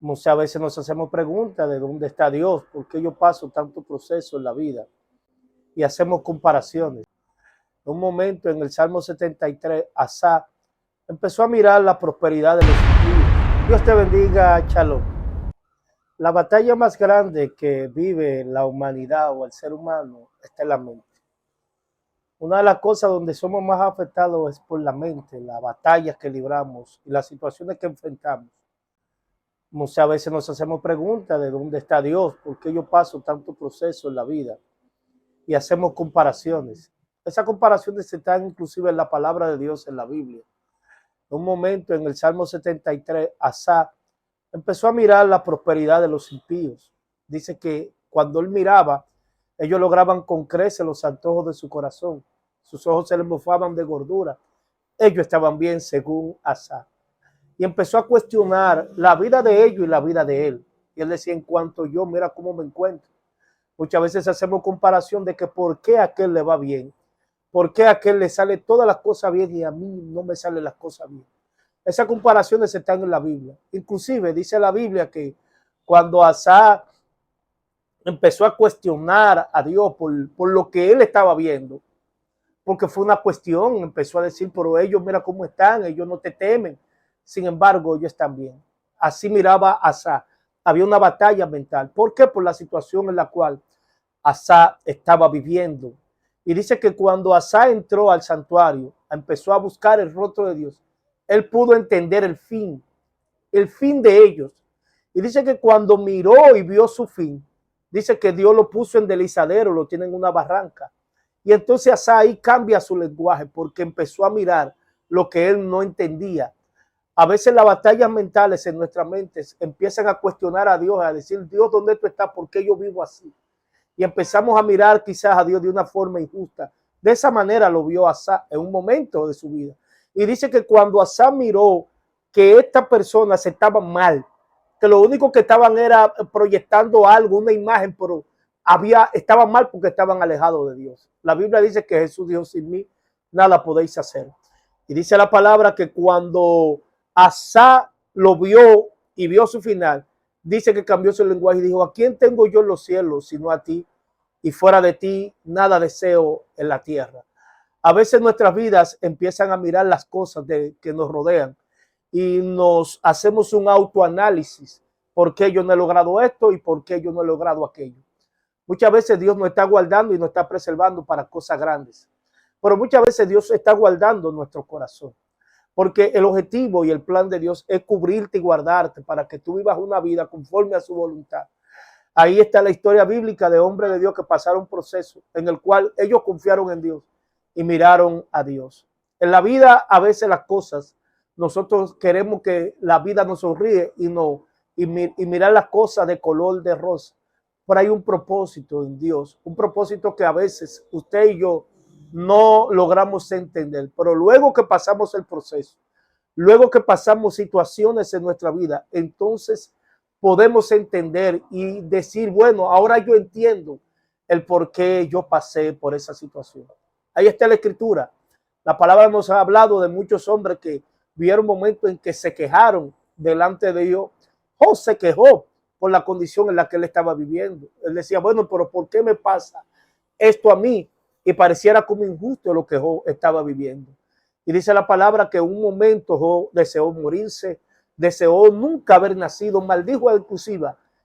Muchas veces nos hacemos preguntas de dónde está Dios, por qué yo paso tanto proceso en la vida y hacemos comparaciones. En un momento en el Salmo 73, Asaf empezó a mirar la prosperidad de los impíos. Dios te bendiga, Shalom. La batalla más grande que vive la humanidad o el ser humano está en la mente. Una de las cosas donde somos más afectados es por la mente, las batallas que libramos y las situaciones que enfrentamos. Muchas veces nos hacemos preguntas de dónde está Dios, por qué yo paso tanto proceso en la vida y hacemos comparaciones. Esas comparaciones están inclusive en la palabra de Dios en la Biblia. En un momento en el Salmo 73, Asaf empezó a mirar la prosperidad de los impíos. Dice que cuando él miraba, ellos lograban con creces los antojos de su corazón. Sus ojos se les mofaban de gordura. Ellos estaban bien según Asaf. Y empezó a cuestionar la vida de ellos y la vida de él. Y él decía, en cuanto yo, mira cómo me encuentro. Muchas veces hacemos comparación de que por qué a aquel le va bien, por qué a aquel le sale todas las cosas bien y a mí no me salen las cosas bien. Esas comparaciones están en la Biblia. Inclusive dice la Biblia que cuando Asa empezó a cuestionar a Dios por lo que él estaba viendo, porque fue una cuestión, empezó a decir, pero ellos mira cómo están, ellos no te temen, sin embargo ellos están bien. Así miraba Asa, había una batalla mental. ¿Por qué? Por la situación en la cual Asa estaba viviendo. Y dice que cuando Asa entró al santuario, empezó a buscar el rostro de Dios, él pudo entender el fin de ellos. Y dice que cuando miró y vio su fin, dice que Dios lo puso en deslizadero, lo tiene en una barranca. Y entonces Asa ahí cambia su lenguaje porque empezó a mirar lo que él no entendía. A veces las batallas mentales en nuestras mentes empiezan a cuestionar a Dios, a decir, Dios, ¿dónde tú estás? ¿Por qué yo vivo así? Y empezamos a mirar quizás a Dios de una forma injusta. De esa manera lo vio Asa en un momento de su vida. Y dice que cuando Asa miró que estas personas estaban mal, que lo único que estaban era proyectando algo, una imagen, pero estaban mal porque estaban alejados de Dios. La Biblia dice que Jesús dijo, sin mí nada podéis hacer. Y dice la palabra que cuando Asa lo vio y vio su final, dice que cambió su lenguaje y dijo, ¿a quién tengo yo en los cielos sino a ti? Y fuera de ti nada deseo en la tierra. A veces nuestras vidas empiezan a mirar las cosas que nos rodean y nos hacemos un autoanálisis. ¿Por qué yo no he logrado esto y por qué yo no he logrado aquello? Muchas veces Dios nos está guardando y nos está preservando para cosas grandes. Pero muchas veces Dios está guardando nuestro corazón. Porque el objetivo y el plan de Dios es cubrirte y guardarte para que tú vivas una vida conforme a su voluntad. Ahí está la historia bíblica de hombres de Dios que pasaron un proceso en el cual ellos confiaron en Dios y miraron a Dios. En la vida a veces las cosas, nosotros queremos que la vida nos sonríe y mirar las cosas de color de rosa. Pero hay un propósito en Dios, un propósito que a veces usted y yo no logramos entender. Pero luego que pasamos el proceso, luego que pasamos situaciones en nuestra vida, entonces podemos entender y decir, bueno, ahora yo entiendo el por qué yo pasé por esa situación. Ahí está la escritura. La palabra nos ha hablado de muchos hombres que vieron momentos en que se quejaron delante de Dios. Job se quejó por la condición en la que él estaba viviendo. Él decía, bueno, pero ¿por qué me pasa esto a mí? Y pareciera como injusto lo que Job estaba viviendo. Y dice la palabra que en un momento Job deseó morirse, deseó nunca haber nacido, maldijo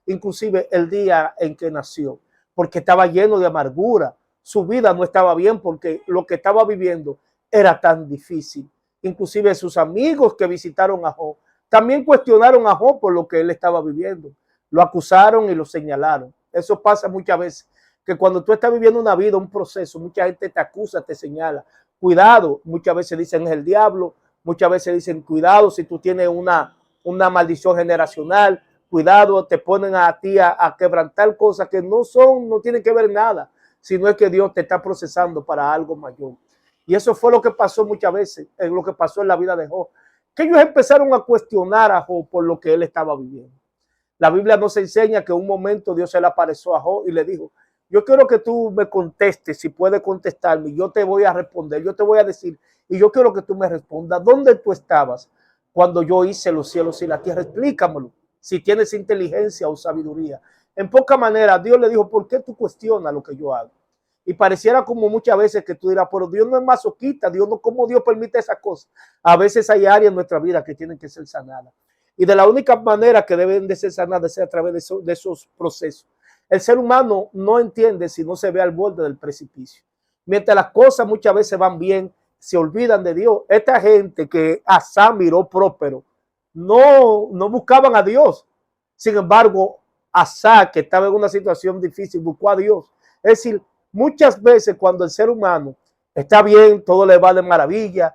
inclusive el día en que nació, porque estaba lleno de amargura. Su vida no estaba bien porque lo que estaba viviendo era tan difícil. Inclusive sus amigos que visitaron a Job también cuestionaron a Job por lo que él estaba viviendo. Lo acusaron y lo señalaron. Eso pasa muchas veces, que cuando tú estás viviendo una vida, un proceso, mucha gente te acusa, te señala. Cuidado, muchas veces dicen es el diablo, muchas veces dicen cuidado si tú tienes una maldición generacional, cuidado, te ponen a ti a quebrantar cosas que no tienen que ver nada, sino es que Dios te está procesando para algo mayor. Y eso fue lo que pasó muchas veces, lo que pasó en la vida de Job, que ellos empezaron a cuestionar a Job por lo que él estaba viviendo. La Biblia nos enseña que en un momento Dios se le apareció a Job y le dijo, yo quiero que tú me contestes, si puedes contestarme, yo te voy a responder, yo te voy a decir, y yo quiero que tú me respondas, ¿dónde tú estabas cuando yo hice los cielos y la tierra? Explícamelo. si tienes inteligencia o sabiduría. En poca manera, Dios le dijo, ¿por qué tú cuestionas lo que yo hago? Y pareciera como muchas veces que tú dirás, pero Dios no es masoquista, Dios no, ¿cómo Dios permite esas cosas? A veces hay áreas en nuestra vida que tienen que ser sanadas. Y de la única manera que deben de ser sanadas es a través de esos procesos. El ser humano no entiende si no se ve al borde del precipicio. Mientras las cosas muchas veces van bien, se olvidan de Dios. Esta gente que Asa miró próspero, no buscaban a Dios. Sin embargo, Asa, que estaba en una situación difícil, buscó a Dios. Es decir, muchas veces cuando el ser humano está bien, todo le va de maravilla,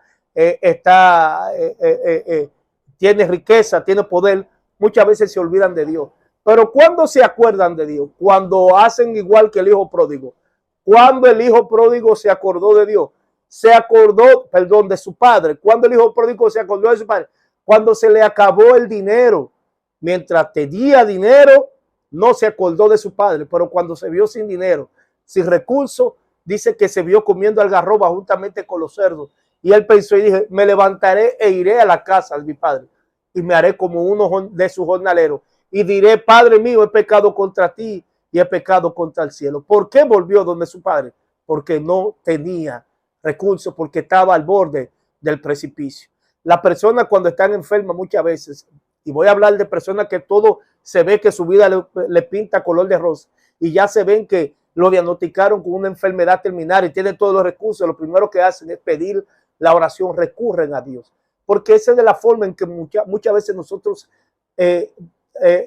tiene riqueza, tiene poder, muchas veces se olvidan de Dios. Pero cuando se acuerdan de Dios, cuando hacen igual que el hijo pródigo, cuando el hijo pródigo se acordó de Dios, se acordó, perdón, de su padre, cuando el hijo pródigo se acordó de su padre, cuando se le acabó el dinero, mientras tenía dinero, no se acordó de su padre, pero cuando se vio sin dinero, sin recursos, dice que se vio comiendo algarroba juntamente con los cerdos. Y él pensó y dije, me levantaré e iré a la casa de mi padre y me haré como uno de sus jornaleros y diré, Padre mío, he pecado contra ti y he pecado contra el cielo. ¿Por qué volvió donde su padre? Porque no tenía recursos, porque estaba al borde del precipicio. Las personas cuando están enfermas muchas veces, y voy a hablar de personas que todo se ve que su vida le pinta color de rosa y ya se ven que lo diagnosticaron con una enfermedad terminal y tienen todos los recursos, lo primero que hacen es pedir la oración, recurren a Dios, porque esa es de la forma en que muchas veces nosotros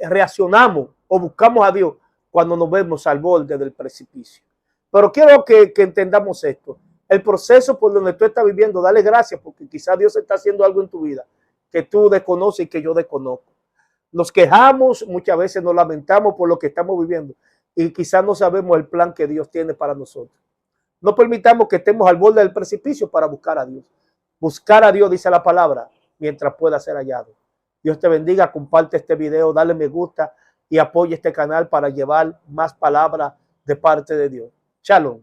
reaccionamos o buscamos a Dios cuando nos vemos al borde del precipicio. Pero quiero que entendamos esto. El proceso por donde tú estás viviendo, dale gracias porque quizás Dios está haciendo algo en tu vida que tú desconoces y que yo desconozco. Nos quejamos, muchas veces nos lamentamos por lo que estamos viviendo y quizás no sabemos el plan que Dios tiene para nosotros. No permitamos que estemos al borde del precipicio para buscar a Dios. Buscar a Dios, dice la palabra, mientras pueda ser hallado. Dios te bendiga, comparte este video, dale me gusta y apoya este canal para llevar más palabras de parte de Dios. Shalom.